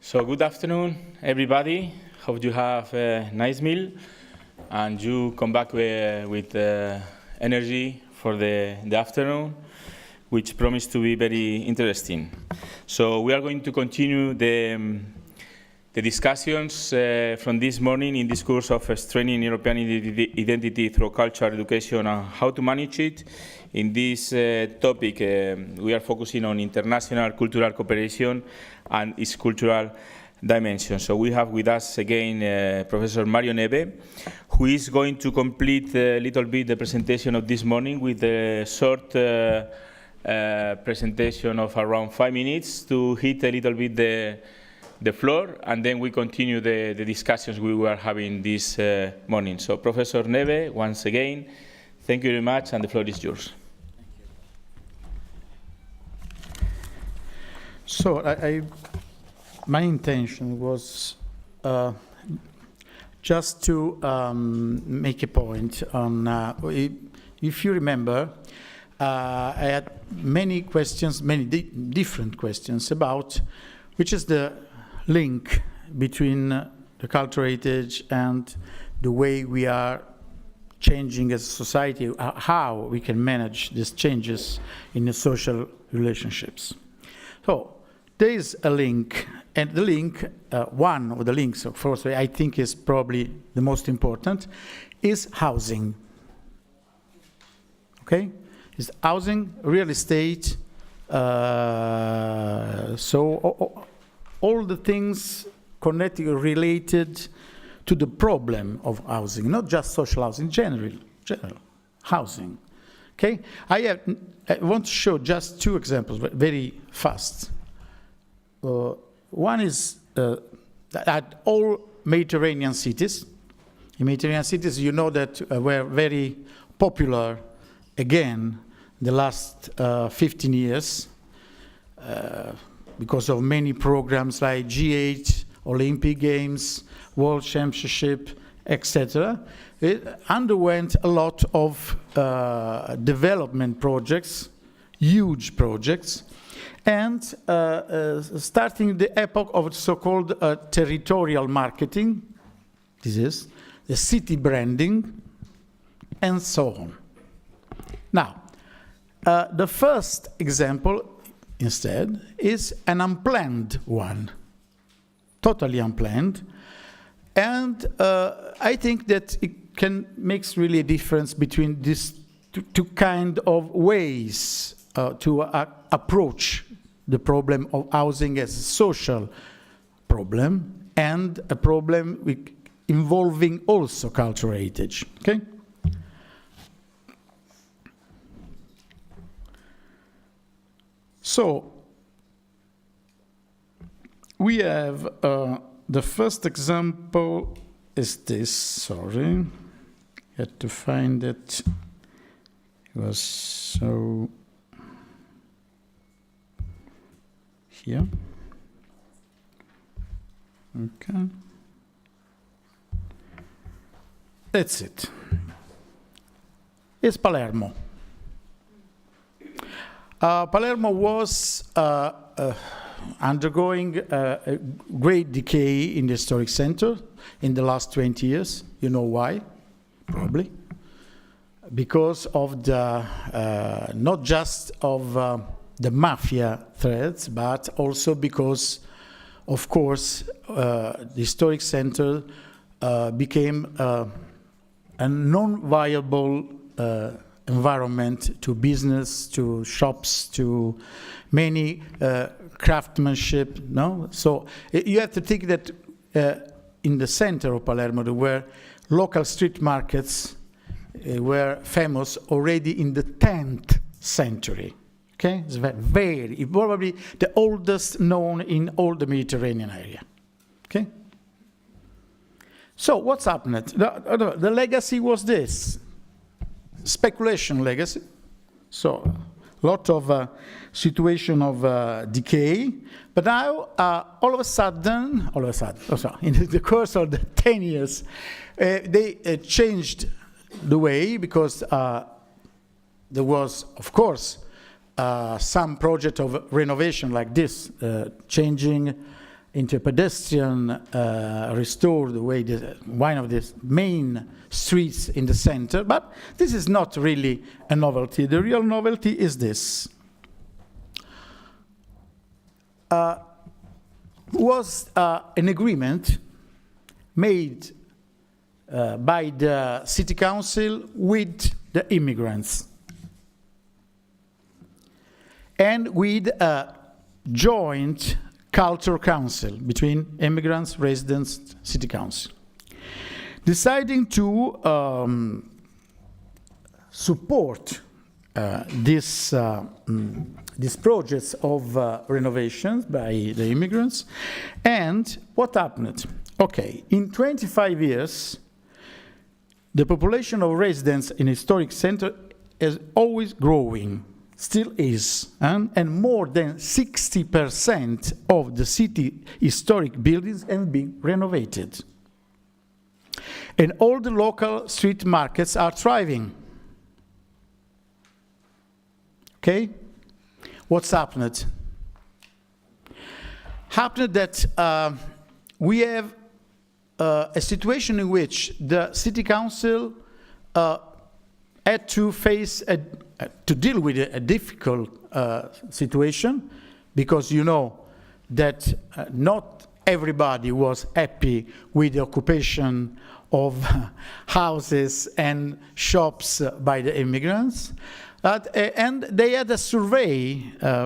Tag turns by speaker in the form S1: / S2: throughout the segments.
S1: So good afternoon, everybody. Hope you have a nice meal and you come back with energy for the afternoon, which promise to be very interesting. So we are going to continue the discussions from this morning in this course of strengthening European identity through cultural education and how to manage it. In this topic, we are focusing on international cultural cooperation and its cultural dimension. So we have with us again Professor Neve, who is going to complete a little bit the presentation of this morning with a short presentation of around 5 minutes to hit a little bit the floor, and then we continue the discussions we were having this morning. So Professor Neve, once again, thank you very much, and the floor is yours.
S2: So my intention was just to make a point on, if you remember, I had many questions, many different questions about which is the link between the cultural heritage and the way we are changing as a society, how we can manage these changes in the social relationships. So there is a link, and the link, one of the links, of course, I think is probably the most important, is housing. Okay? It's housing, real estate, so all the things connected, related to the problem of housing, not just social housing, general housing. Okay? I want to show just two examples, very fast. One is that all Mediterranean cities. In Mediterranean cities, you know that were very popular again the last 15 years because of many programs like G8, Olympic Games, World Championship, etc. It underwent a lot of development projects, huge projects, and starting the epoch of so-called territorial marketing, this is the city branding, and so on. Now, the first example, instead, is an unplanned one, totally unplanned, and I think that it can make really a difference between these two kind of ways to approach the problem of housing as a social problem and a problem involving also cultural heritage. Okay? So we have the first example is this. Sorry, had to find it. It was so. Here. Okay. That's it. It's Palermo. Palermo was undergoing a great decay in the historic center in the last 20 years. You know why? Probably. Because of the, not just of the mafia threats, but also because, of course, the historic center became a non-viable environment to business, to shops, to many craftsmanship. No, so you have to think that in the center of Palermo there were local street markets were famous already in the 10th century. Okay, it's very probably the oldest known in all the Mediterranean area. Okay. So what's happened? The legacy was this. Speculation legacy, so a lot of situation of decay, but now all of a sudden, in the course of the 10 years, they changed the way because there was, of course, some project of renovation like this, changing into a pedestrian restored way, one of the main streets in the center. But this is not really a novelty. The real novelty is this. Was an agreement made by the city council with the immigrants and with a joint culture council between immigrants, residents, city council, deciding to support these projects of renovations by the immigrants. And what happened? Okay, in 25 years, the population of residents in historic center is always growing, still is, and more than 60% of the city historic buildings have been renovated. And all the local street markets are thriving. Okay? What's happened? Happened that we have a situation in which the city council had to face to deal with a difficult situation, because you know that not everybody was happy with the occupation of houses and shops by the immigrants. And they had a survey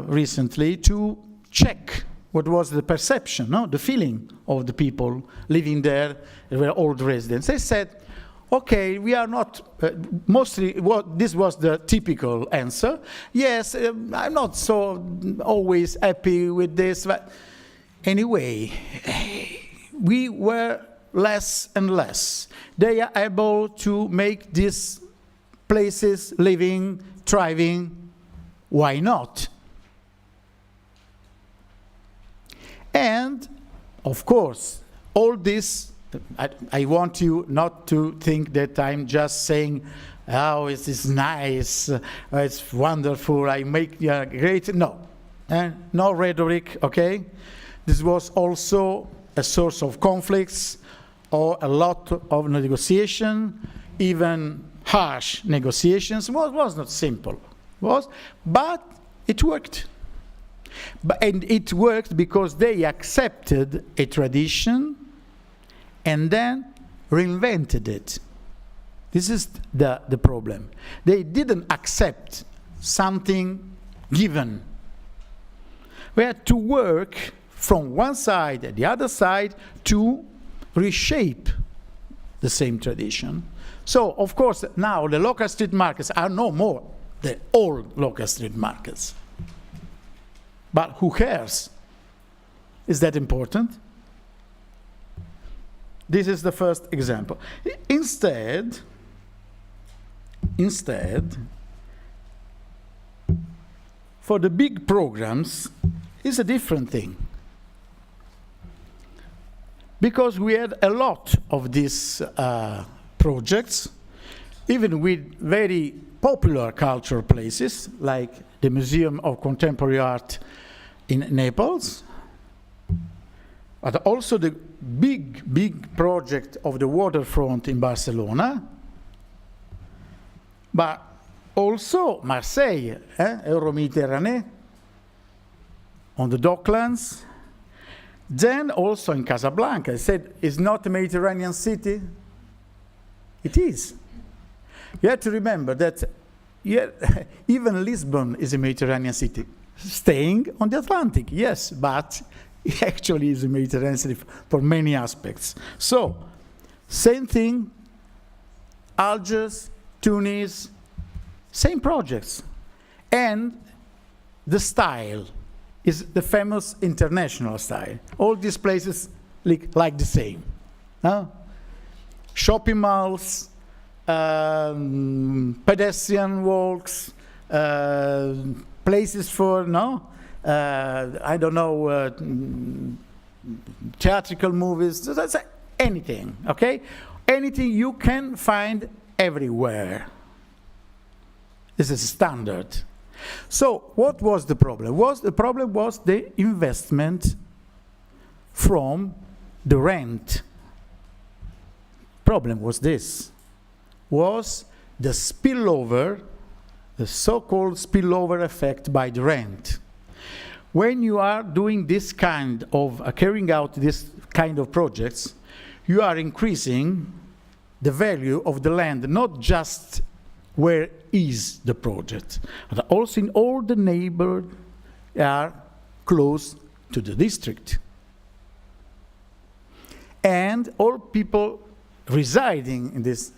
S2: recently to check what was the perception, the feeling of the people living there. They were old residents. They said, okay, we are not, mostly, this was the typical answer. Yes, I'm not so always happy with this, but anyway, we were less and less. They are able to make these places living, thriving. Why not? And, of course, all this, I want you not to think that I'm just saying, oh, it is nice, it's wonderful, I make great. No, no rhetoric, okay? This was also a source of conflicts or a lot of negotiation, even harsh negotiations. Was not simple, but it worked. And it worked because they accepted a tradition and then reinvented it. This is the problem. They didn't accept something given. We had to work from one side and the other side to reshape the same tradition. So, of course, now the local street markets are no more the old local street markets. But who cares? Is that important? This is the first example. Instead, for the big programs, it's a different thing. Because we had a lot of these projects, even with very popular cultural places, like the Museum of Contemporary Art in Naples, but also the big project of the waterfront in Barcelona, but also Marseille, Euro-Mediterranean, on the docklands. Then also in Casablanca. I said, it's not a Mediterranean city. It is. You have to remember that even Lisbon is a Mediterranean city, staying on the Atlantic, yes, but it actually is a Mediterranean city for many aspects. So, same thing, Algiers, Tunis, same projects. And the style is the famous international style. All these places like the same. Shopping malls, pedestrian walks, places for, I don't know, theatrical movies, anything, okay? Anything you can find everywhere. This is standard. So what was the problem? The problem was the investment from the rent. Problem was this, was the spillover, the so-called spillover effect by the rent. When you are doing this kind of, carrying out this kind of projects, you are increasing the value of the land, not just where is the project, but also in all the neighborhoods are close to the district. And all people residing in these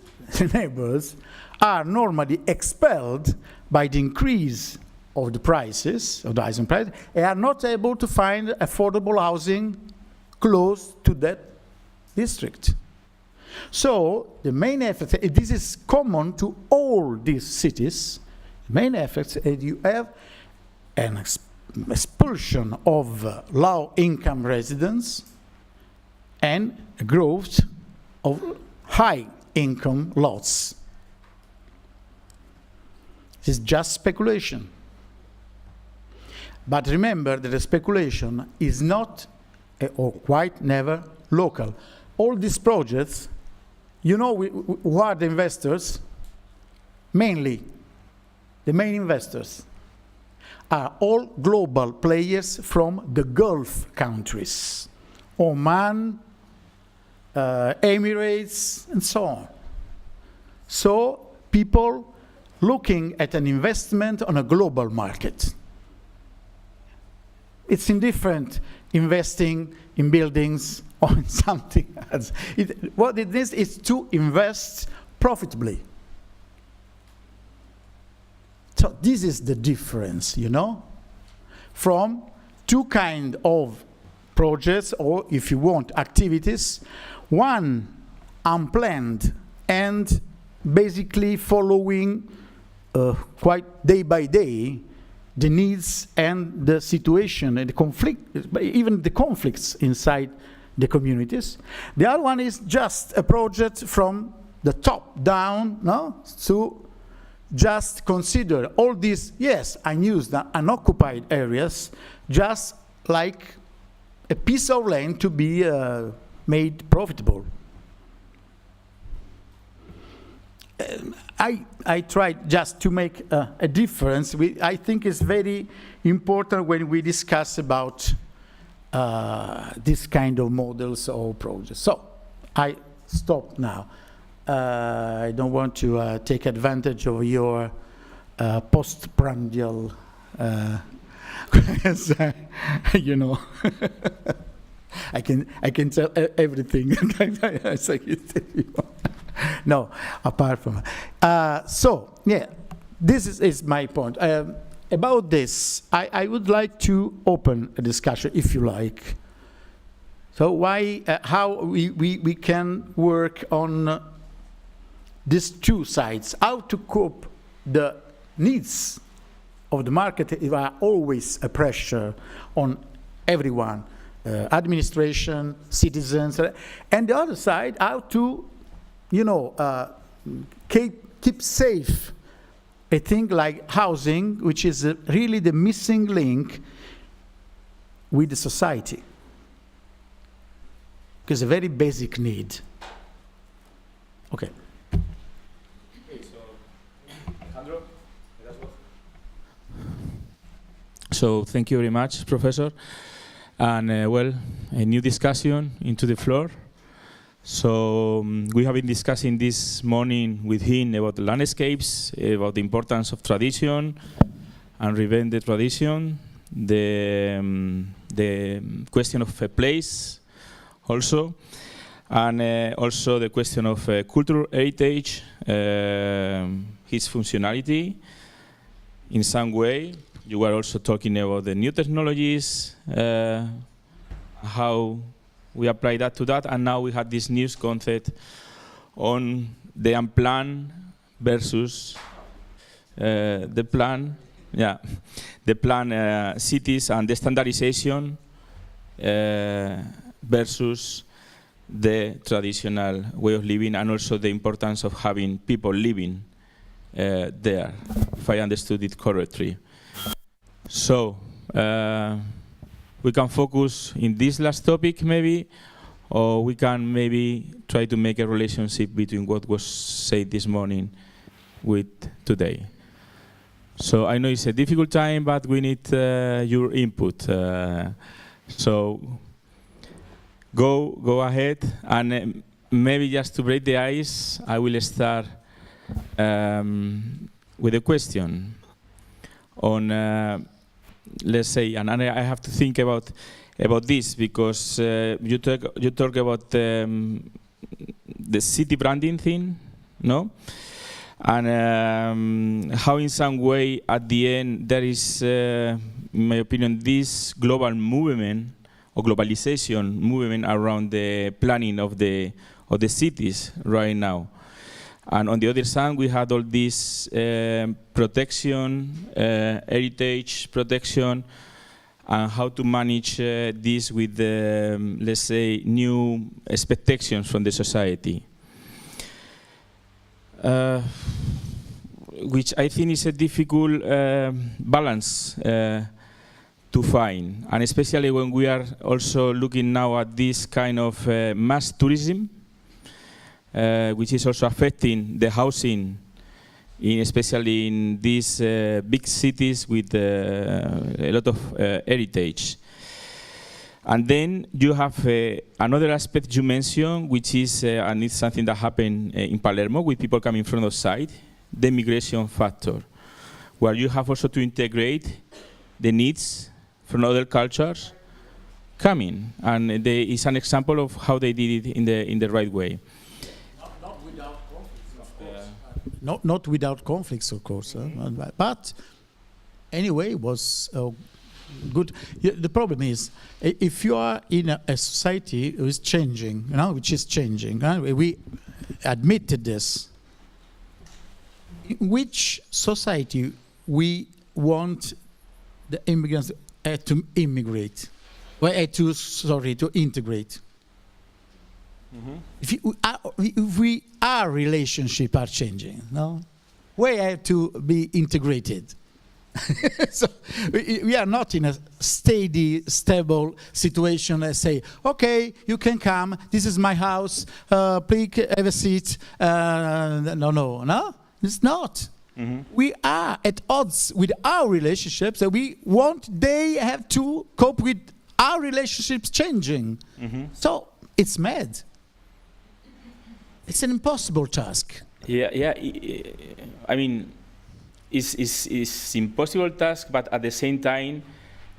S2: neighborhoods are normally expelled by the increase of the prices, of the housing price, and are not able to find affordable housing close to that district. So the main effect, this is common to all these cities, the main effect is you have an expulsion of low-income residents and a growth of high-income lots. This is just speculation. But remember that the speculation is not, or quite never, local. All these projects, you know who are the investors? Mainly, the main investors are all global players from the Gulf countries, Oman, Emirates, and so on. So people looking at an investment on a global market. It's indifferent investing in buildings or in something else. What it is to invest profitably. So this is the difference, you know, from two kinds of projects, or if you want, activities. One, unplanned and basically following quite day by day the needs and the situation and the conflict, even the conflicts inside the communities. The other one is just a project from the top down, no? To just consider all these, yes, unused, unoccupied areas, just like a piece of land to be made profitable. I tried just to make a difference. I think it's very important when we discuss about this kind of models or projects. So I stop now. I don't want to take advantage of your postprandial, you know. I can tell everything. No, apart from so yeah, this is my point. About this, I would like to open a discussion, if you like. So why, how we can work on these two sides, how to cope the needs of the market if are always a pressure on everyone, administration, citizens, and the other side, how to, you know, keep safe a thing like housing, which is really the missing link with the society. Because a very basic need. Okay.
S1: So thank you very much, Professor. And well, a new discussion into the floor. So we have been discussing this morning with him about the landscapes, about the importance of tradition and revenge the tradition, the question of a place also, and also the question of cultural heritage, its functionality in some way. You were also talking about the new technologies, how we apply that to that, and now we have this new concept on the unplanned versus the planned, the planned cities and the standardization versus the traditional way of living, and also the importance of having people living there, if I understood it correctly. So, we can focus in this last topic maybe, or we can maybe try to make a relationship between what was said this morning with today. So I know it's a difficult time, but we need your input. So go ahead, and maybe just to break the ice, I will start with a question on, let's say, and I have to think about this because you talk about the city branding thing, no? And how in some way at the end there is, in my opinion, this global movement or globalization movement around the planning of the cities right now. And on the other side, we had all this protection, heritage protection, and how to manage this with the, let's say, new expectations from the society. Which I think is a difficult balance to find, and especially when we are also looking now at this kind of mass tourism, which is also affecting the housing, especially in these big cities with a lot of heritage. And then you have another aspect you mentioned, which is, and it's something that happened in Palermo with people coming from outside, the migration factor, where you have also to integrate the needs from other cultures coming. And it's an example of how they did it in the right way.
S2: Not without conflicts, of course. Not without conflicts, of course. But anyway, it was good. The problem is, if you are in a society which is changing, which is changing, we admitted this. In which society we want the immigrants to immigrate, to integrate? Mm-hmm. If our relationship are changing, we have to be integrated. So we are not in a steady, stable situation. Let's say, okay, you can come. This is my house. Please have a seat. No, it's not. Mm-hmm. We are at odds with our relationships, and they have to cope with our relationships changing. Mm-hmm. So it's mad. It's an impossible task.
S1: Yeah. I mean, it's impossible task, but at the same time,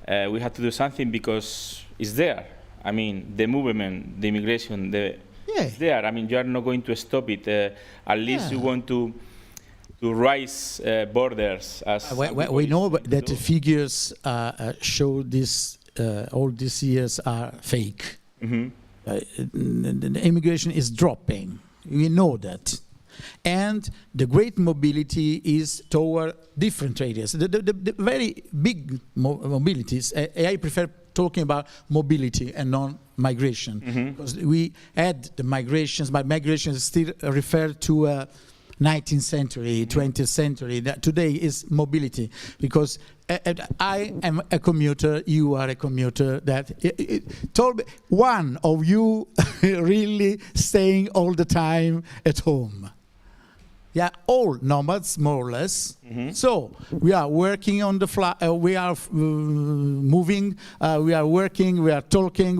S1: we have to do something because it's there. I mean, the movement, the immigration, it's there. I mean, you are not going to stop it. At least you want to rise borders. As
S2: we know that the figures show this. All these years are fake. Mm-hmm. The immigration is dropping. We know that. And the great mobility is toward different areas. The very big mobilities, I prefer talking about mobility and non-migration. Mm-hmm. Because we had the migrations, but migration is still referred to 19th century, 20th century. That today is mobility. Because I am a commuter, you are a commuter. That told me one of you really staying all the time at home. Yeah, all nomads, more or less. Mm-hmm. So we are working on the fly. We are moving. We are working. We are talking.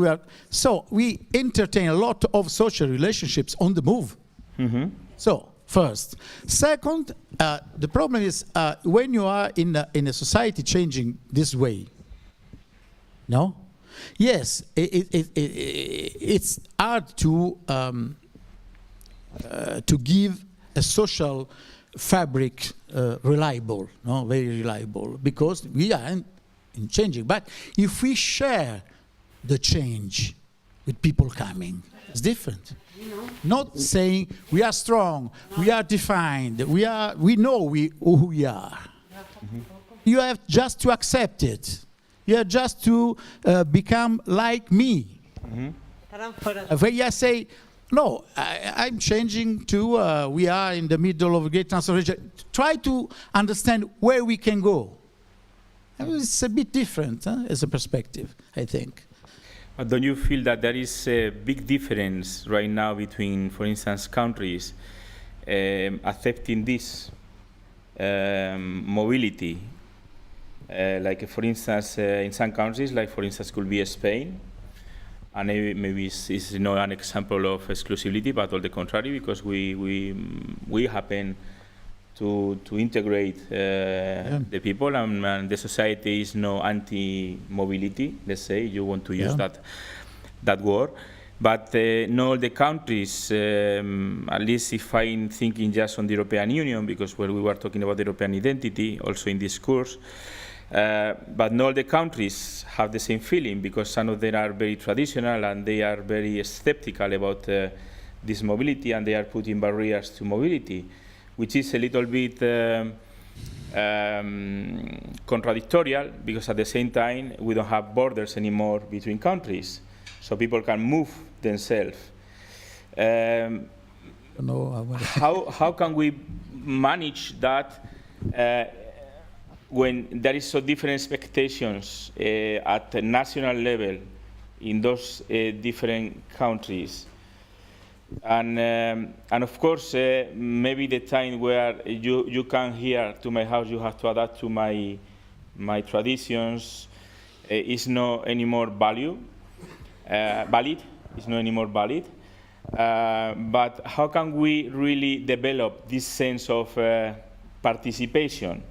S2: So we entertain a lot of social relationships on the move. Mm-hmm. So first, second, the problem is when you are in a society changing this way. No, yes, it's hard to give a social fabric reliable, very reliable, because we are in changing. But if we share the change with people coming, it's different. Not saying we are strong, we are defined, we know who we are. Mm-hmm. You have just to accept it. You have just to become like me. Mm-hmm. When you say, no, I'm changing to, we are in the middle of a great transformation. Try to understand where we can go. It's a bit different as a perspective, I think.
S1: But don't you feel that there is a big difference right now between, for instance, countries accepting this mobility? Like, for instance, in some countries, like, for instance, could be Spain, and maybe it's not an example of exclusivity, but on the contrary, because we happen to integrate the people, and the society is no anti-mobility, let's say, you want to use that word. But not all the countries, at least if I'm thinking just on the European Union, because when we were talking about the European identity, also in this course, but not all the countries have the same feeling, because some of them are very traditional and they are very skeptical about this mobility, and they are putting barriers to mobility, which is a little bit contradictory, because at the same time we don't have borders anymore between countries, so people can move themselves. How can we manage that when there is so different expectations at the national level in those different countries? And of course, maybe the time where you come here to my house, you have to adapt to my traditions, is not anymore valid. It's not anymore valid. But how can we really develop this sense of participation?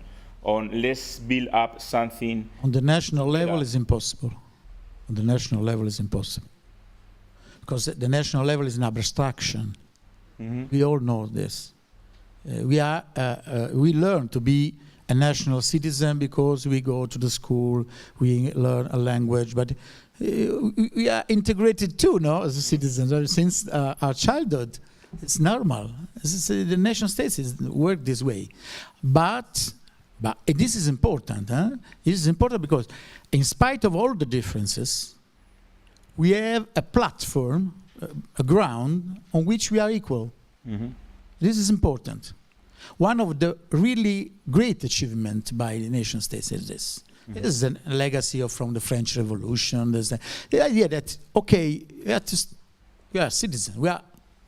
S1: On let's build up something.
S2: On the national level is impossible. On the national level is impossible. Because the national level is an abstraction. Mm-hmm. We all know this. We learn to be a national citizen because we go to the school, we learn a language, but we are integrated too, no, as citizens, since our childhood. It's normal. The nation states work this way. But this is important. This is important because in spite of all the differences, we have a platform, a ground on which we are equal. Mm-hmm. This is important. One of the really great achievements by the nation states is this. Mm-hmm. This is a legacy from the French Revolution. There's the idea that, okay, we are citizens. We are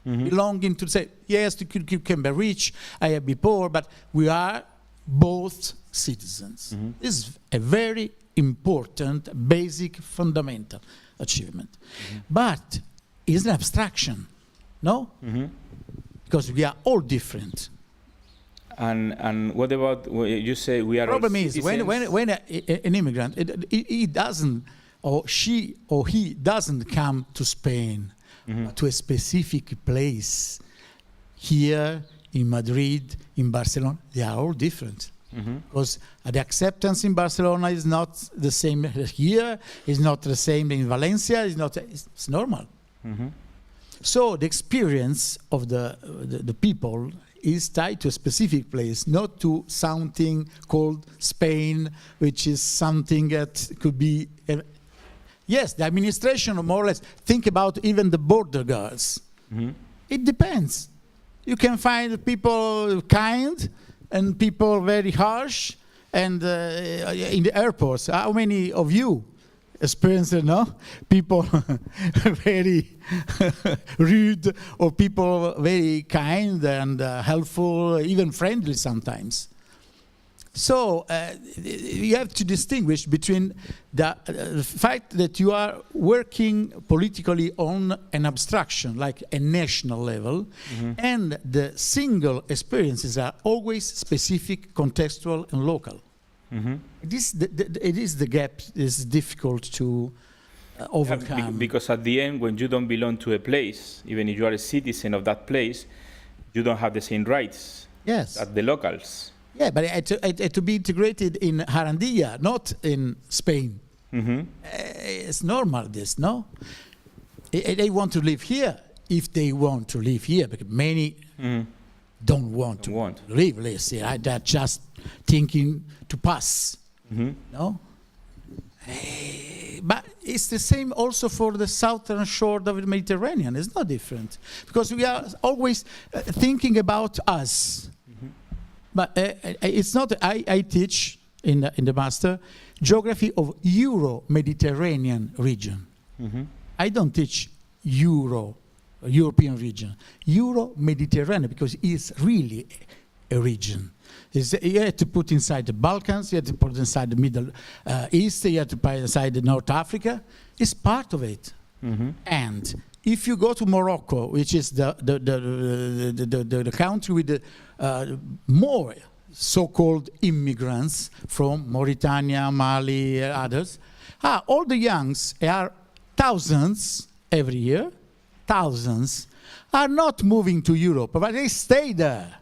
S2: belonging to say, yes, you can be rich, I be poor, but we are both citizens. Mm-hmm. This is a very important, basic, fundamental achievement. Mm-hmm. But it's an abstraction, no? Mm-hmm. Because we are all different.
S1: And what about, you say we are all citizens?
S2: The problem is, when an immigrant, he doesn't, or she or he doesn't come to Spain, to a specific place, here, in Madrid, in Barcelona, they are all different. Because the acceptance in Barcelona is not the same here, is not the same in Valencia, it's normal. So the experience of the people is tied to a specific place, not to something called Spain, which is something that could be... yes, the administration more or less think about even the border guards. It depends. You can find people kind and people very harsh, and in the airports, how many of you experienced, people very rude, or people very kind and helpful, even friendly sometimes? So you have to distinguish between the fact that you are working politically on an abstraction, like a national level, and the single experiences are always specific, contextual, and local. It is the gap is difficult to overcome.
S1: Because at the end, when you don't belong to a place, even if you are a citizen of that place, you don't have the same rights as the locals.
S2: Yeah, but it had to be integrated in Jarandilla, not in Spain. It's normal, this, no? They want to live here, if they want to live here, because many don't want to live, let's say. They're just thinking to pass, no? But it's the same also for the southern shore of the Mediterranean. It's not different, because we are always thinking about us. But it's not, I teach in the master, geography of Euro-Mediterranean region. I don't teach European region, Euro-Mediterranean, because it's really a region. You have to put inside the Balkans, you have to put inside the Middle East, you have to put inside the North Africa. It's part of it. And if you go to Morocco, which is the country with the more so-called immigrants from Mauritania, Mali, others, all the youngs are thousands every year, thousands, are not moving to Europe, but they stay there.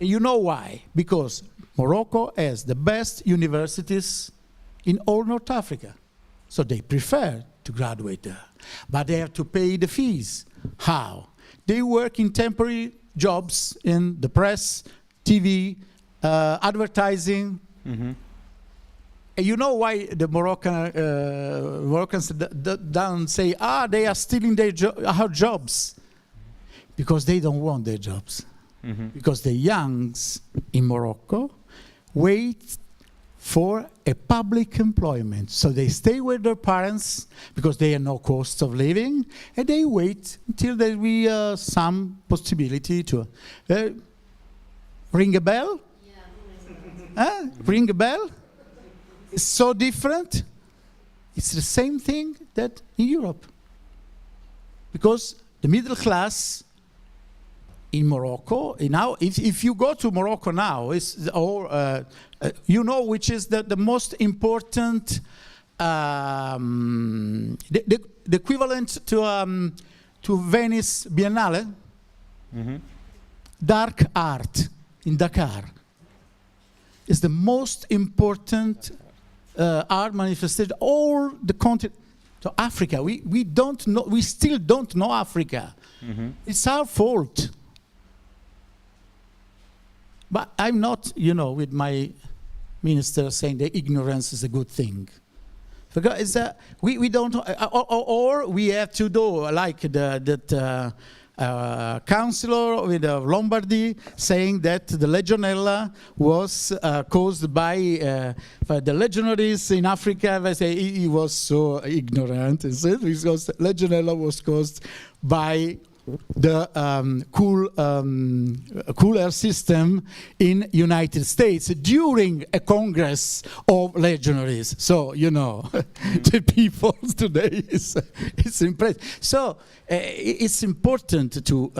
S2: You know why? Because Morocco has the best universities in all North Africa. So they prefer to graduate there. But they have to pay the fees. How? They work in temporary jobs in the press, TV, advertising. You know why the Moroccans don't say, they are stealing our jobs? Because they don't want their jobs. Because the youngs in Morocco wait for a public employment. So they stay with their parents because they have no cost of living, and they wait until there will be some possibility to ring a bell? Yeah. Ring a bell? It's so different. It's the same thing that in Europe. Because the middle class in Morocco, now, if you go to Morocco now, you know which is the most important, the equivalent to Venice Biennale, dark art in Dakar. Is the most important art manifestation. All the continent, to Africa. We don't know. We still don't know Africa. It's our fault. But I'm not, with my minister saying that ignorance is a good thing. Because we don't know, or we have to do like that councillor with Lombardy saying that the Legionella was caused by the legionaries in Africa. They say he was so ignorant. Because Legionella was caused by the cooler system in United States during a congress of legionaries. So, the people today it's impressive. So it's important to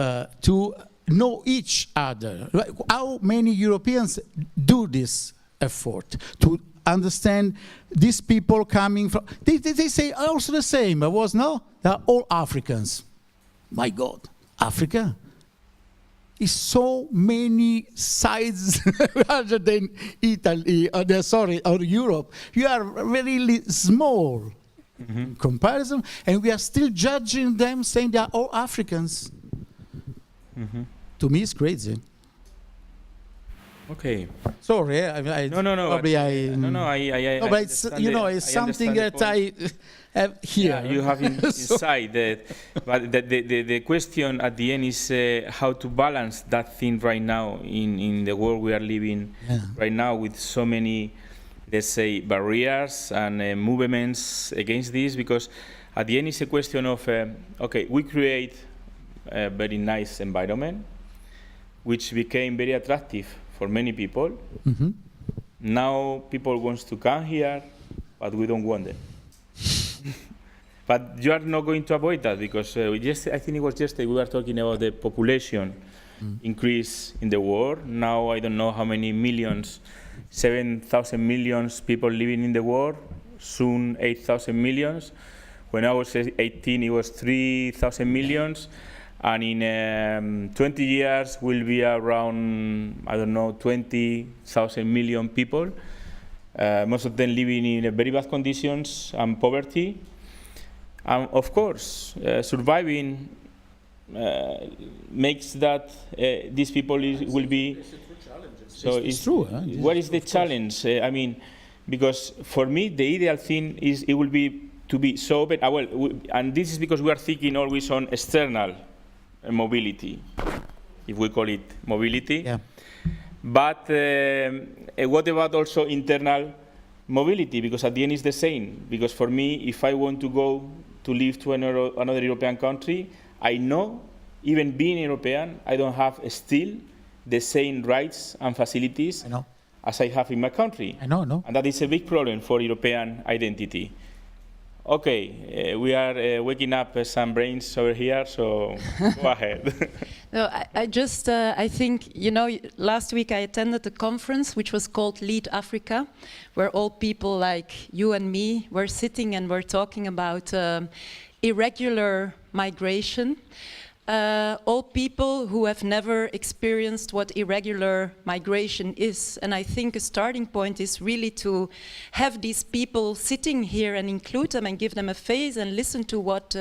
S2: know each other. How many Europeans do this effort to understand these people coming from? They say also the same. They're all Africans. My God, Africa is so many sides rather than Italy, or Europe. You are really small in comparison, and we are still judging them, saying they are all Africans. To me, it's crazy.
S1: Okay.
S2: Sorry,
S1: No.
S2: Probably but it's it's something that I have here.
S1: Yeah, you have inside that. But the question at the end is how to balance that thing right now in the world we are living right now, with so many, let's say, barriers and movements against this. Because at the end it's a question of we create a very nice environment, which became very attractive for many people. Now people want to come here, but we don't want them. But you are not going to avoid that, because I think it was yesterday we were talking about the population increase in the world. Now I don't know how many millions, 7,000 millions people living in the world, soon 8,000 millions. When I was 18 it was 3,000 millions. And in 20 years will be around, 20,000 million people. Most of them living in very bad conditions and poverty. And of course, surviving makes that these people will be.
S2: It's a true challenge.
S1: So
S2: it's true. Huh?
S1: What is the challenge? Because for me the ideal thing is it will be to be so open. And this is because we are thinking always on external mobility, if we call it mobility. Yeah. But what about also internal mobility? Because at the end it's the same. Because for me, if I want to go to live to another European country, I know, even being European, I don't have still the same rights and facilities as I have in my country.
S2: I know.
S1: And that is a big problem for European identity. Okay, we are waking up some brains over here, so go ahead.
S3: No, I think, last week I attended a conference which was called Lead Africa, where all people like you and me were sitting and were talking about irregular migration. All people who have never experienced what irregular migration is. And I think a starting point is really to have these people sitting here and include them and give them a face and listen to what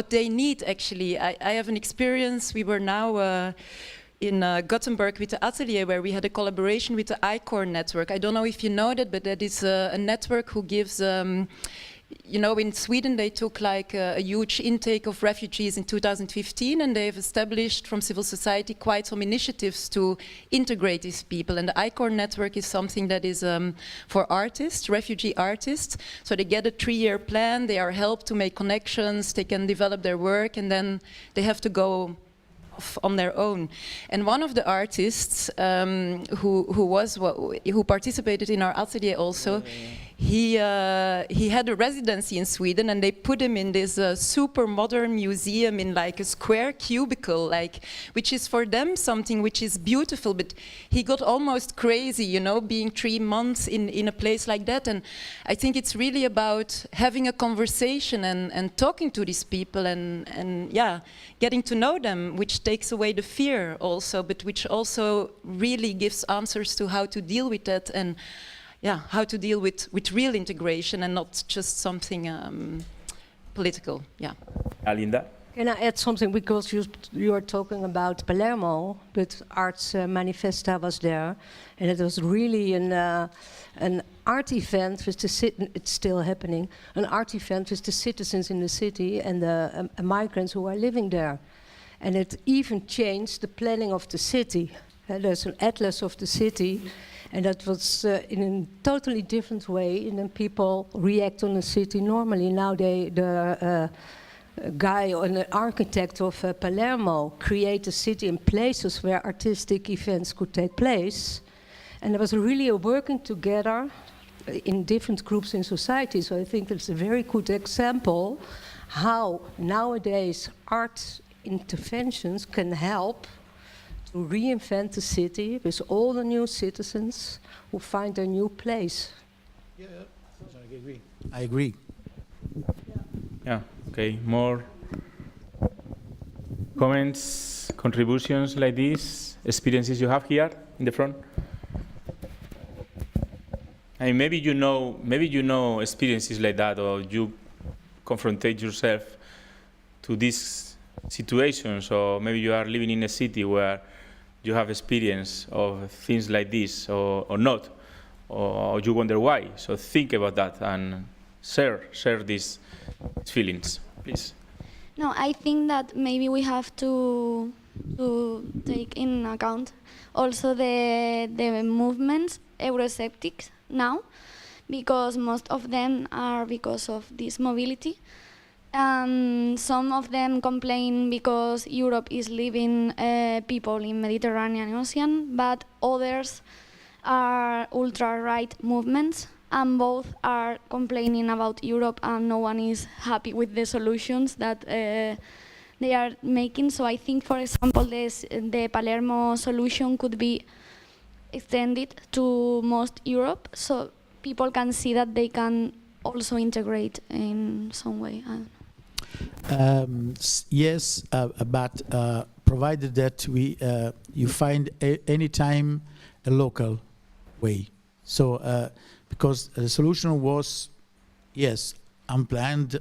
S3: they need, actually. I have an experience. We were now in Gothenburg with the Atelier, where we had a collaboration with the ICOR network. I don't know if you know that, but that is a network who gives in Sweden they took like a huge intake of refugees in 2015, and they've established from civil society quite some initiatives to integrate these people. And the ICOR network is something that is for artists, refugee artists. So they get a 3-year plan, they are helped to make connections, they can develop their work, and then they have to go on their own. And one of the artists who participated in our atelier also, he had a residency in Sweden, and they put him in this super modern museum in like a square cubicle, which is for them something which is beautiful, but he got almost crazy, being 3 months in a place like that. And I think it's really about having a conversation and talking to these people and getting to know them, which takes away the fear also, but which also really gives answers to how to deal with that, and how to deal with real integration and not just something political.
S1: Alinda?
S4: Can I add something? Because you are talking about Palermo, but Arts Manifesta was there, and it was really an art event with it's still happening, an art event with the citizens in the city and the migrants who are living there. And it even changed the planning of the city. There's an atlas of the city, and that was in a totally different way, and then people react on the city normally. Now the guy, an architect of Palermo, create a city in places where artistic events could take place. And there was really a working together in different groups in society. So I think it's a very good example how nowadays art interventions can help to reinvent the city with all the new citizens who find their new place.
S2: I agree.
S1: Yeah, okay, more comments, contributions like this, experiences you have here in the front? And maybe you know experiences like that, or you confrontate yourself to these situations, or maybe you are living in a city where you have experience of things like this, or not, or you wonder why. So think about that and share these feelings, please.
S5: No, I think that maybe we have to take in account also the movements, Eurosceptics now, because most of them are because of this mobility. Some of them complain because Europe is leaving people in Mediterranean Ocean, but others are ultra-right movements, and both are complaining about Europe, and no one is happy with the solutions that they are making. So I think, for example, the Palermo solution could be extended to most Europe, so people can see that they can also integrate in some way.
S2: Yes, but provided that you find anytime a local way. So because the solution was, yes, unplanned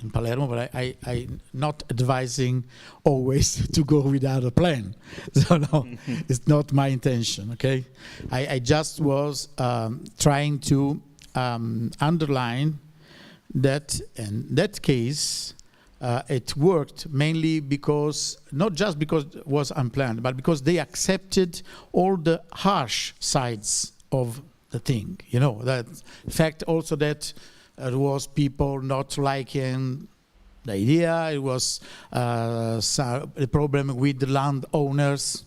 S2: in Palermo, but I'm not advising always to go without a plan. So no, it's not my intention, okay? I just was trying to underline that in that case, it worked mainly because, not just because it was unplanned, but because they accepted all the harsh sides of the thing. You know, that fact also that there was people not liking the idea. It was a problem with the landowners.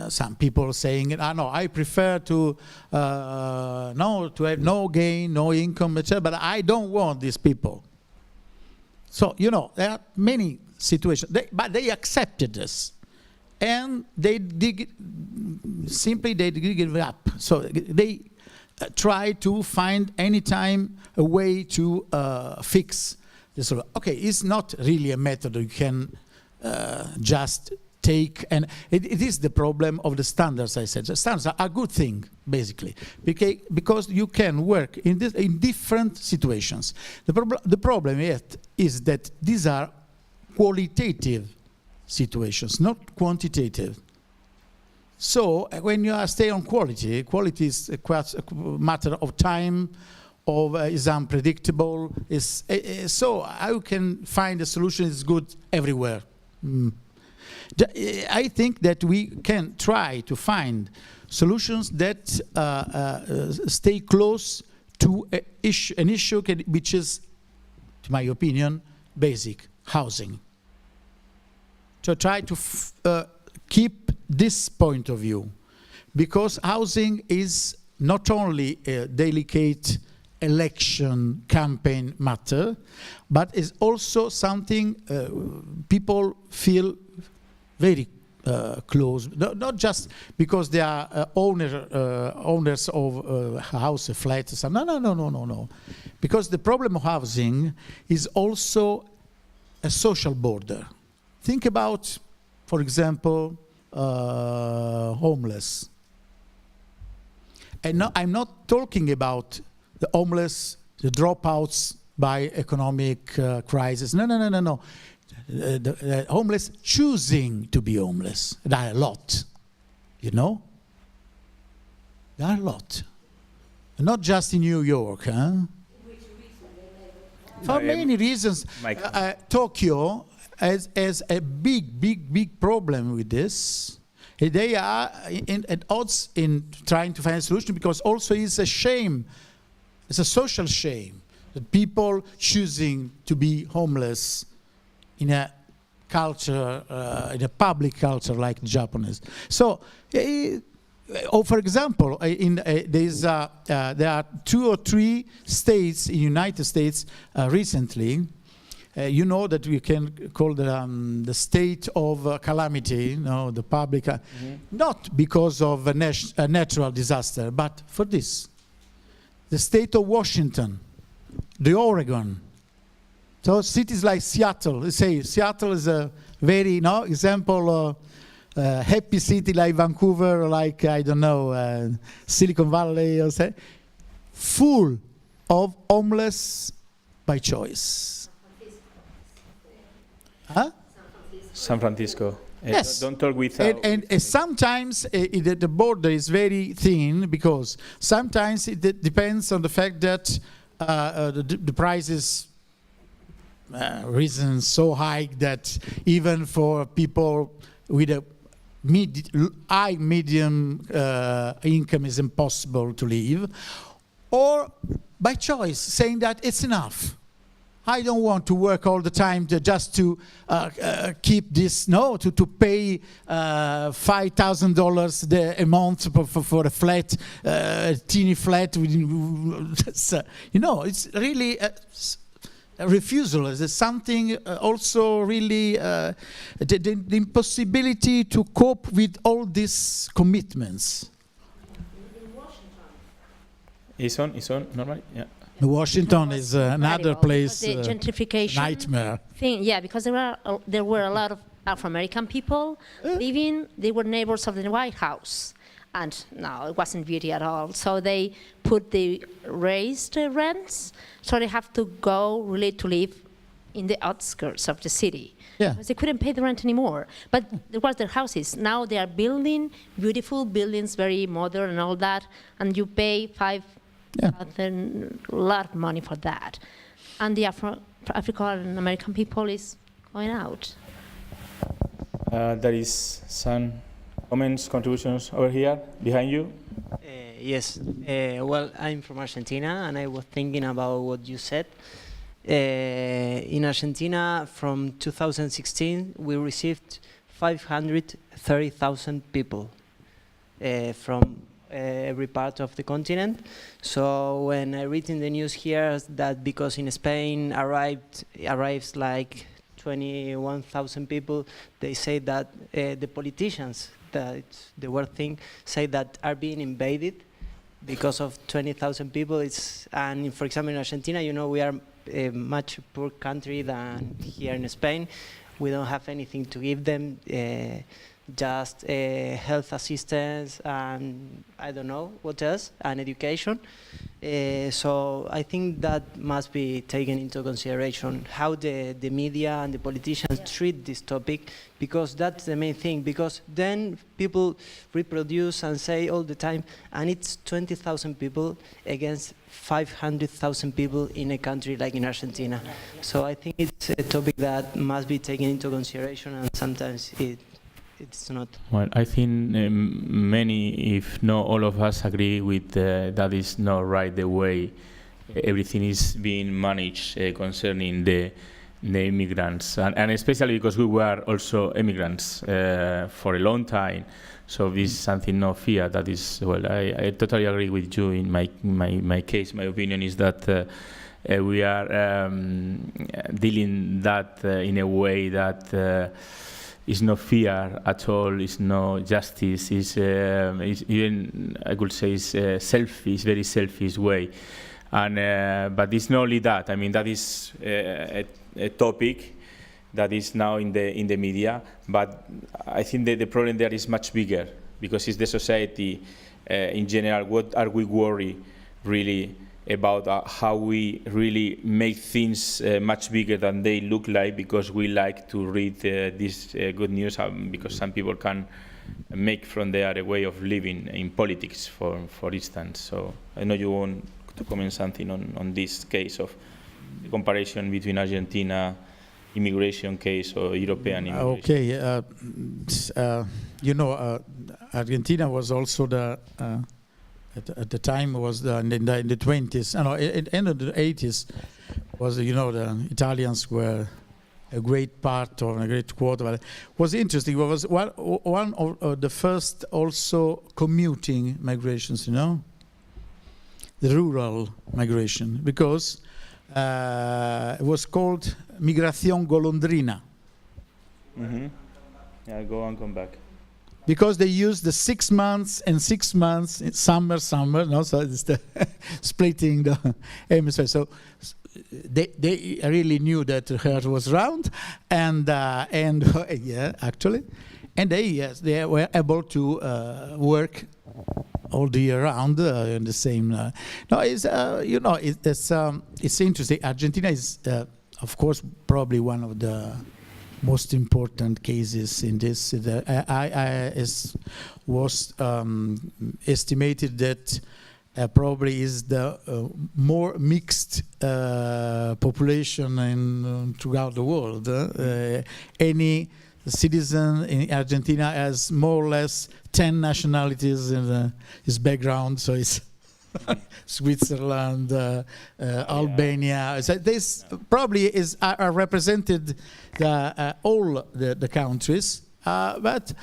S2: Some people saying, no, I prefer to have no gain, no income, etc. But I don't want these people. So, you know, there are many situations, but they accepted this. And they simply give it up. So they try to find any time a way to fix this. Okay, it's not really a method you can just take, and it is the problem of the standards, I said. The standards are a good thing, basically, because you can work in different situations. The problem is that these are qualitative situations, not quantitative. So when you stay on quality is a matter of time, is unpredictable. So how can find a solution is good everywhere. I think that we can try to find solutions that stay close to an issue which is, to my opinion, basic: housing. To try to keep this point of view, because housing is not only a delicate election campaign matter, but is also something people feel very close, not just because they are owners of house, flats. No. Because the problem of housing is also a social border. Think about, for example, homeless. And no, I'm not talking about the homeless, the dropouts by economic crisis. No. The homeless choosing to be homeless. There are a lot, you know? There are a lot. Not just in New York, huh? For many reasons. Tokyo has a big problem with this. They are at odds in trying to find a solution, because also it's a shame. It's a social shame that people choosing to be homeless in a culture, in a public culture like the Japanese. So, for example, there are 2 or 3 states in the United States recently. You know that we can call the state of calamity, the public, not because of a natural disaster, but for this. The state of Washington, the Oregon. So cities like Seattle, they say Seattle is a very example happy city like Vancouver, like, I don't know, Silicon Valley, or say, full of homeless by choice. Huh?
S1: San Francisco.
S2: Yes.
S1: Don't talk with.
S2: And sometimes the border is very thin, because sometimes it depends on the fact that the prices risen so high that even for people with a high medium income is impossible to live, or by choice, saying that it's enough. I don't want to work all the time just to keep this, to pay $5,000 a month for a flat, teeny flat. It's really a refusal. It's something also really, the impossibility to cope with all these commitments.
S1: Is on normally? Yeah.
S2: Washington is another place,
S6: the gentrification
S2: nightmare.
S6: thing, because there were a lot of Afro-American people living. They were neighbors of the White House, and no, it wasn't beauty at all. So they raised the rents, so they have to go really to live in the outskirts of the city.
S2: Yeah.
S6: Because they couldn't pay the rent anymore. But there was their houses. Now they are building beautiful buildings, very modern and all that, and you pay a lot of money for that. And the African American people is going out.
S1: There is some comments, contributions over here, behind you.
S7: Yes. Well, I'm from Argentina, and I was thinking about what you said. In Argentina, from 2016, we received 530,000 people from every part of the continent. So when I read in the news here that because in Spain arrives like 21,000 people, they say that the politicians, that's the word thing, say that are being invaded because of 20,000 people. And for example, in Argentina, you know, we are a much poor country than here in Spain. We don't have anything to give them, just health assistance and I don't know what else, and education. So I think that must be taken into consideration, how the media and the politicians treat this topic, because that's the main thing, because then people reproduce and say all the time, and it's 20,000 people against 500,000 people in a country like in Argentina. So I think it's a topic that must be taken into consideration, and sometimes it's not.
S1: Well, I think many, if not all of us, agree with that is not right the way everything is being managed concerning the immigrants, and especially because we were also immigrants for a long time. So this is something no fear. That is, well, I totally agree with you. In my case, my opinion is that we are dealing that in a way that. Is no fear at all. Is no justice. Is even I could say is selfish, very selfish way. And but it's not only that. I mean, that is a topic that is now in the media. But I think that the problem there is much bigger, because it's the society in general. What are we worried really about? How we really make things much bigger than they look like, because we like to read this good news, because some people can make from there a way of living in politics, for instance. So I know you want to comment something on this case of the comparison between Argentina immigration case or European immigration.
S2: Okay, you know, Argentina was also the at the time was in the 20s, at the end of the 80s was, you know, the Italians were a great part or a great quarter. But it was interesting. It was one of the first also commuting migrations, you know, the rural migration, because it was called Migración Golondrina.
S1: Mm-hmm. Yeah, go and come back.
S2: Because they used the 6 months and 6 months, summer, no? So it's the splitting the hemisphere. So they really knew that the earth was round, and yeah, actually, and they were able to work all the year round in the same. No, it's you know, it's interesting. Argentina is, of course, probably one of the most important cases in this. It was estimated that probably is the more mixed population throughout the world. Any citizen in Argentina has more or less 10 nationalities in his background, so it's Switzerland, Albania. So this probably are represented all the countries, but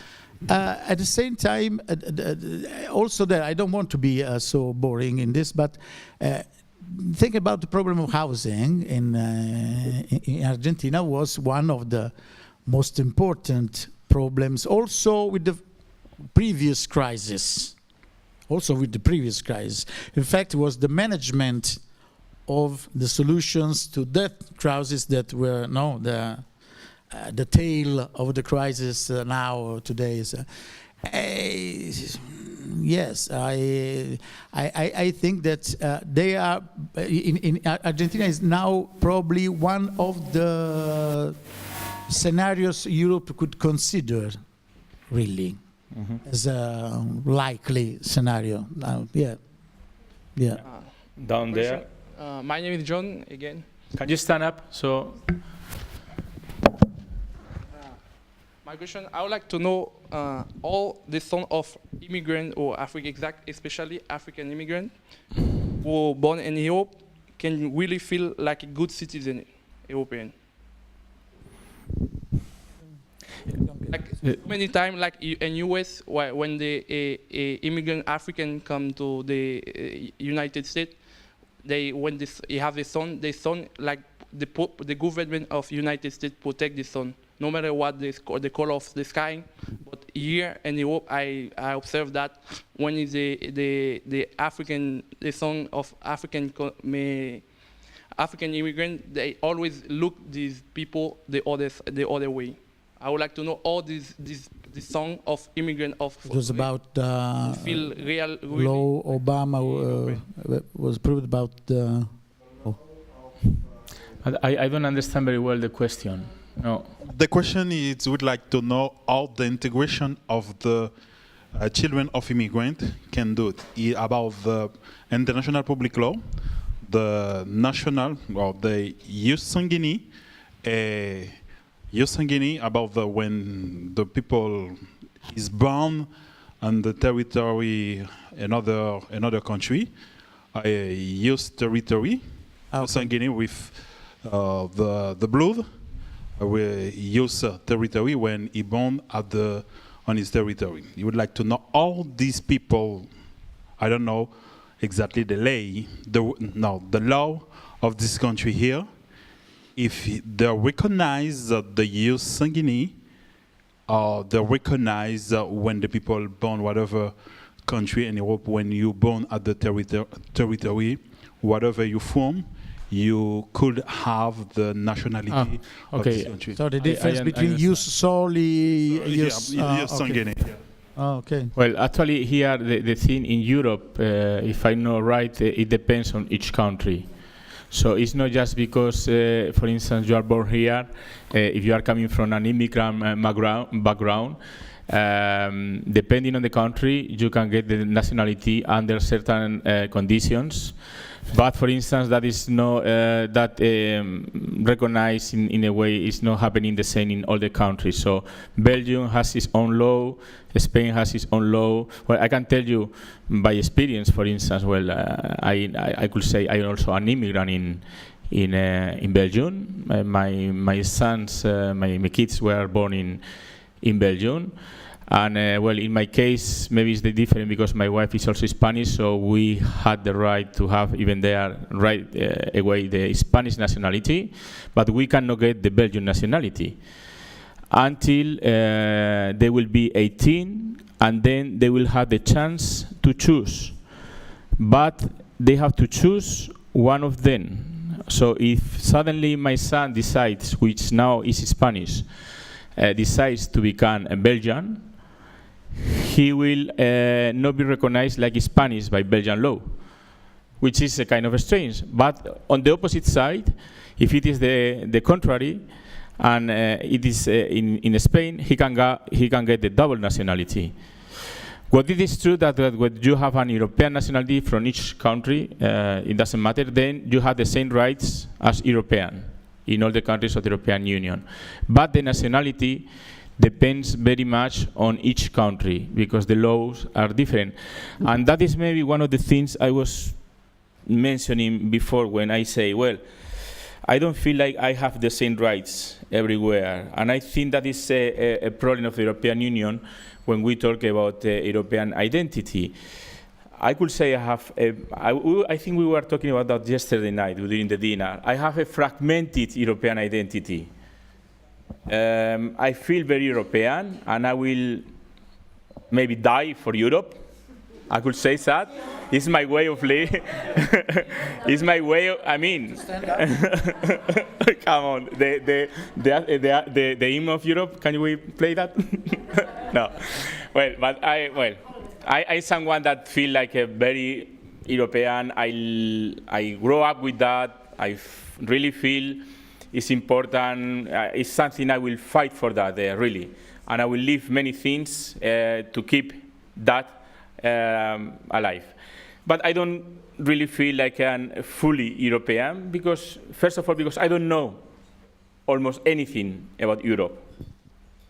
S2: at the same time, also there, I don't want to be so boring in this, but think about the problem of housing in Argentina was one of the most important problems, also with the previous crisis. In fact, it was the management of the solutions to that crisis that were the tail of the crisis now today is. Yes, I think that they are in Argentina is now probably one of the scenarios Europe could consider, really. Mm-hmm. As a likely scenario. Yeah.
S1: Down there.
S8: My name is John again.
S1: Can you stand up? So,
S8: My question, I would like to know all the son of immigrant or especially African immigrant who were born in Europe can really feel like a good citizen European. Like many times, like in US, when the immigrant African come to the United States, when you have a son, the son like the government of United States protect the son, no matter what the color of the sky. But here in Europe, I observe that when is the son of African immigrant, they always look these people the other way. I would like to know all this song of immigrant of.
S2: It was about
S8: feel real.
S2: law Obama was proved about the.
S1: I don't understand very well the question. No.
S9: The question is, would like to know how the integration of the children of immigrants can do it, about the international public law, the national, or the Yuste about when the people is born on the territory another country, use territory, Yuste with the blood. We use territory when he born on his territory. You would like to know all these people. I don't know exactly the law of this country here. If they recognize the use sanguine, or they recognize when the people born whatever country in Europe, when you born at the territory, whatever you form, you could have the nationality of this country.
S2: So the difference between use solely,
S9: sanguine.
S2: Oh, okay.
S1: Well, actually, here the thing in Europe, if I know right, it depends on each country. So it's not just because, for instance, you are born here. If you are coming from an immigrant background, depending on the country, you can get the nationality under certain conditions. But for instance, that is not recognized in a way. It's not happening the same in all the countries. So Belgium has its own law. Spain has its own law. Well, I can tell you by experience. For instance, well, I could say I am also an immigrant in Belgium. My sons, my kids were born in Belgium. And well, in my case, maybe it's different because my wife is also Spanish, so we had the right to have even there right away the Spanish nationality, but we cannot get the Belgian nationality until they will be 18, and then they will have the chance to choose. But they have to choose one of them. So if suddenly my son decides, which now is Spanish, decides to become a Belgian, he will not be recognized like Spanish by Belgian law, which is a kind of strange. But on the opposite side, if it is the contrary, and it is in Spain, he can get the double nationality. What it is true that when you have an European nationality from each country, it doesn't matter, then you have the same rights as European in all the countries of the European Union. But the nationality depends very much on each country because the laws are different. And that is maybe one of the things I was mentioning before when I say, well, I don't feel like I have the same rights everywhere. And I think that is a problem of the European Union when we talk about European identity. I could say I think we were talking about that yesterday night during the dinner. I have a fragmented European identity. I feel very European, and I will maybe die for Europe. I could say that. It's my way of living. It's my way of, I mean, come on, the hymn of Europe, can we play that? No. Well, but I someone that feel like a very European. I grow up with that. I really feel it's important. It's something I will fight for that, really. And I will leave many things to keep that alive. but I don't really feel like I'm fully European because, first of all, because I don't know almost anything about Europe.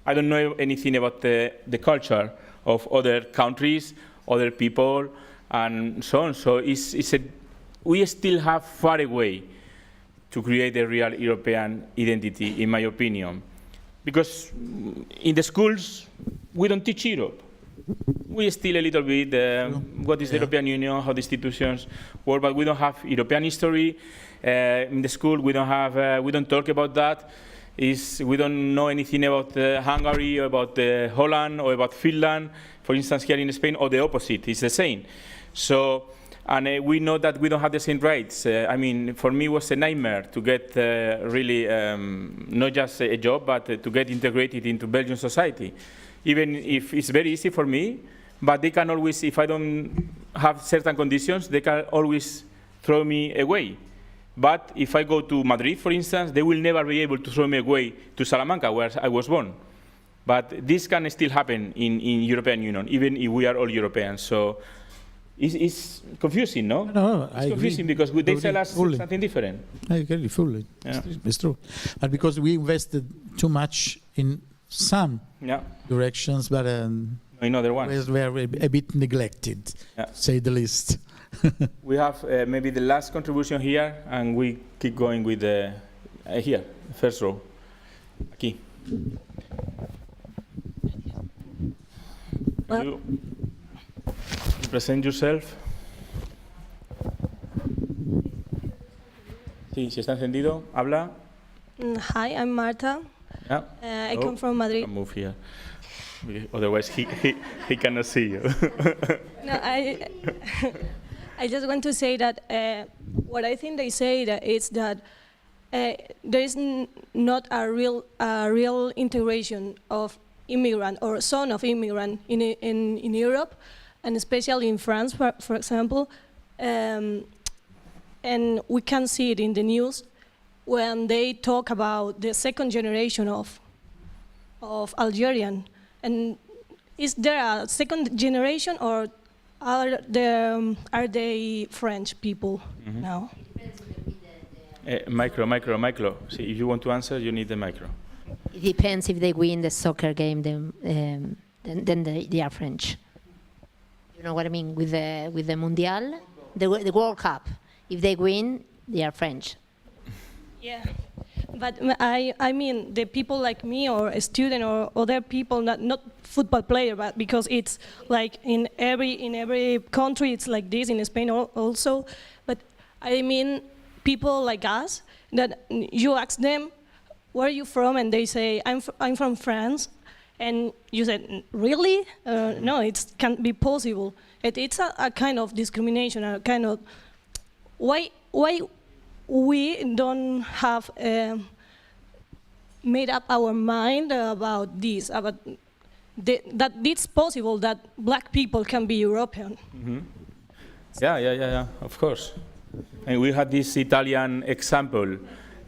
S1: I don't know anything about the culture of other countries, other people, and so on. So we still have far away to create a real European identity, in my opinion. Because in the schools, we don't teach Europe. We still a little bit what is the European Union, how the institutions work, but we don't have European history. In the school, we don't talk about that. We don't know anything about Hungary, or about Holland, or about Finland. For instance, here in Spain, or the opposite, it's the same. So, and we know that we don't have the same rights. I mean, for me, it was a nightmare to get really, not just a job, but to get integrated into Belgian society. Even if it's very easy for me, but they can always, if I don't have certain conditions, they can always throw me away. But if I go to Madrid, for instance, they will never be able to throw me away to Salamanca, where I was born. But this can still happen in European Union, even if we are all Europeans. So it's confusing, no?
S2: No,
S1: it's confusing because they tell us something different.
S2: I agree fully.
S1: Yeah.
S2: It's true. But because we invested too much in some directions, but
S1: in other ones,
S2: we were a bit neglected, to say the least.
S1: We have maybe the last contribution here, and we keep going with the here, first row. Aquí. You present yourself. Sí, si está encendido, habla.
S10: Hi, I'm Marta.
S1: Yeah.
S10: I come from Madrid.
S1: I'll move here. Otherwise, he cannot see you.
S10: No, I just want to say that what I think they say is that there is not a real integration of immigrant or son of immigrant in Europe, and especially in France, for example. And we can see it in the news when they talk about the second generation of Algerian. And is there a second generation, or are they French people now?
S1: Micro. See, if you want to answer, you need the micro.
S6: It depends. If they win the soccer game, then they are French. You know what I mean? With the Mundial, the World Cup. If they win, they are French.
S10: Yeah, but I mean the people like me, or a student, or other people, not football player, but because it's like in every country it's like this, in Spain also. But I mean people like us, that you ask them, where are you from, and they say I'm from France, and you said, really? No, it can't be possible. It's a kind of discrimination, a kind of why we don't have made up our mind about this, about that it's possible that black people can be European.
S1: Mm-hmm. Yeah, of course. And we had this Italian example,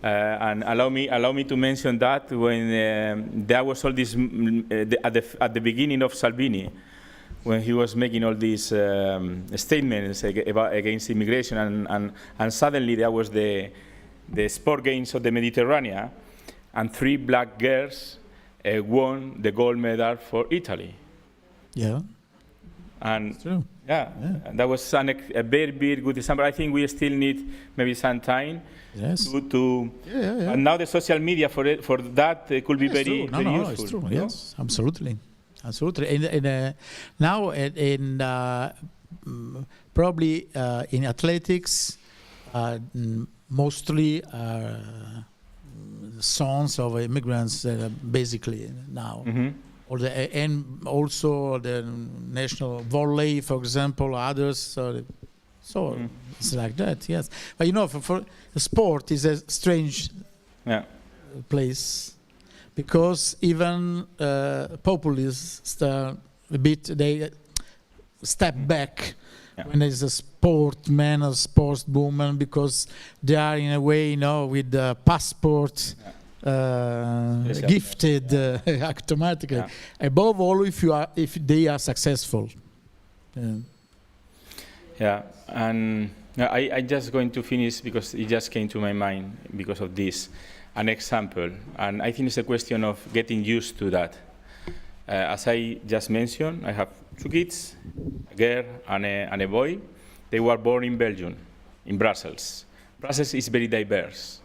S1: and allow me to mention that when there was all this at the beginning of Salvini, when he was making all these statements against immigration, and suddenly there was the sport games of the Mediterranean, and 3 black girls won the gold medal for Italy.
S2: Yeah.
S1: And
S2: it's true.
S1: Yeah, that was a very, very good example. I think we still need maybe some time to and now the social media for that could be very useful.
S2: No, it's true. Yes, absolutely. And now probably in athletics, mostly sons of immigrants, basically now. Mm-hmm. And also the national volley, for example, others. So it's like that, yes. But you know, for sport is a strange place, because even populists a bit, they step back when there's a sportman or sportswoman, because they are in a way, with the passport. Gifted automatically. Above all, if they are successful.
S1: Yeah, and I just going to finish because it just came to my mind because of this, an example, and I think it's a question of getting used to that. As I just mentioned, I have 2 kids, a girl and a boy. They were born in Belgium, in Brussels. Brussels is very diverse,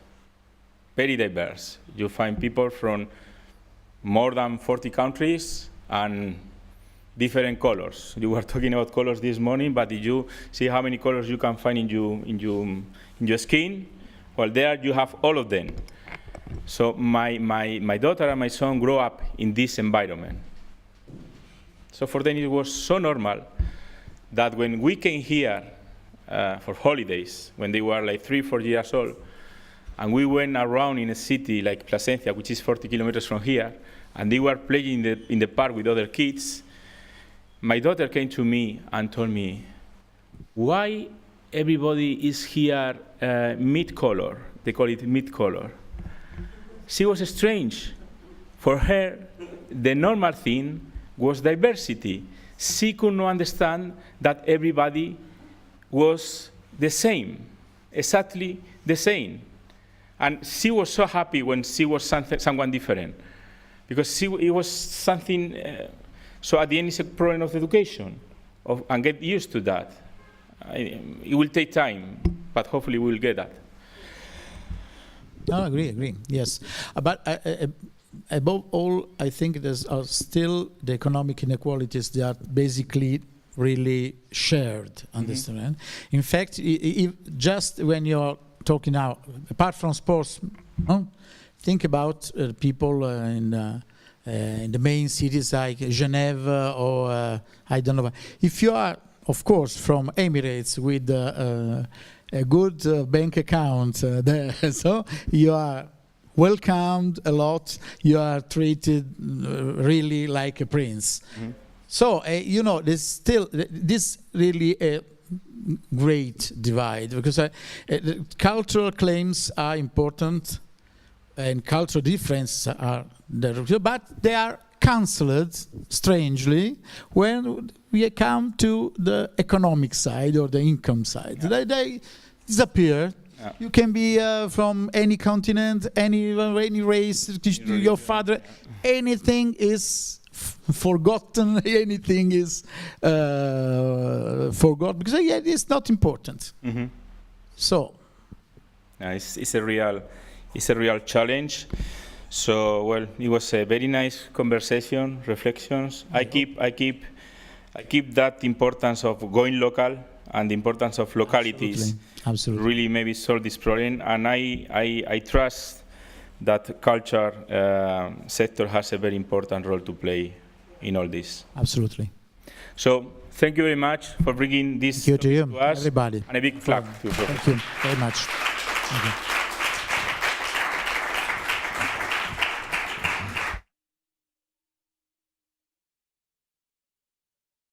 S1: very diverse. You find people from more than 40 countries and different colors. You were talking about colors this morning, but did you see how many colors you can find in your skin? Well, there you have all of them. So my daughter and my son grew up in this environment. So for them it was so normal that when we came here for holidays, when they were like 3 or 4 years old, and we went around in a city like Plasencia, which is 40 kilometers from here, and they were playing in the park with other kids, my daughter came to me and told me, why everybody is here mid-color? They call it mid-color. She was strange. For her, the normal thing was diversity. She could not understand that everybody was the same, exactly the same. And she was so happy when she was someone different, because it was something. So at the end, it's a problem of education, and get used to that. It will take time, but hopefully we will get that.
S2: No, agree. Yes, but above all, I think there's still the economic inequalities that are basically really shared. Understand? In fact, just when you're talking now, apart from sports, think about people in the main cities like Geneva or I don't know. If you are, of course, from Emirates with a good bank account there, so you are welcomed a lot. You are treated really like a prince. So you know, there's still this really a great divide, because cultural claims are important and cultural differences are there, but they are cancelled strangely when we come to the economic side or the income side. They disappear. You can be from any continent, any race, your father, anything is forgotten, anything is forgotten, because it's not important. So
S1: it's a real challenge. So well, it was a very nice conversation, reflections. I keep that importance of going local and the importance of localities.
S2: Absolutely.
S1: Really maybe solve this problem, and I trust that culture sector has a very important role to play in all this.
S2: Absolutely.
S1: So thank you very much for bringing this
S2: to
S1: us,
S2: everybody,
S1: and a big clap to you.
S2: Thank you very much. Thank you.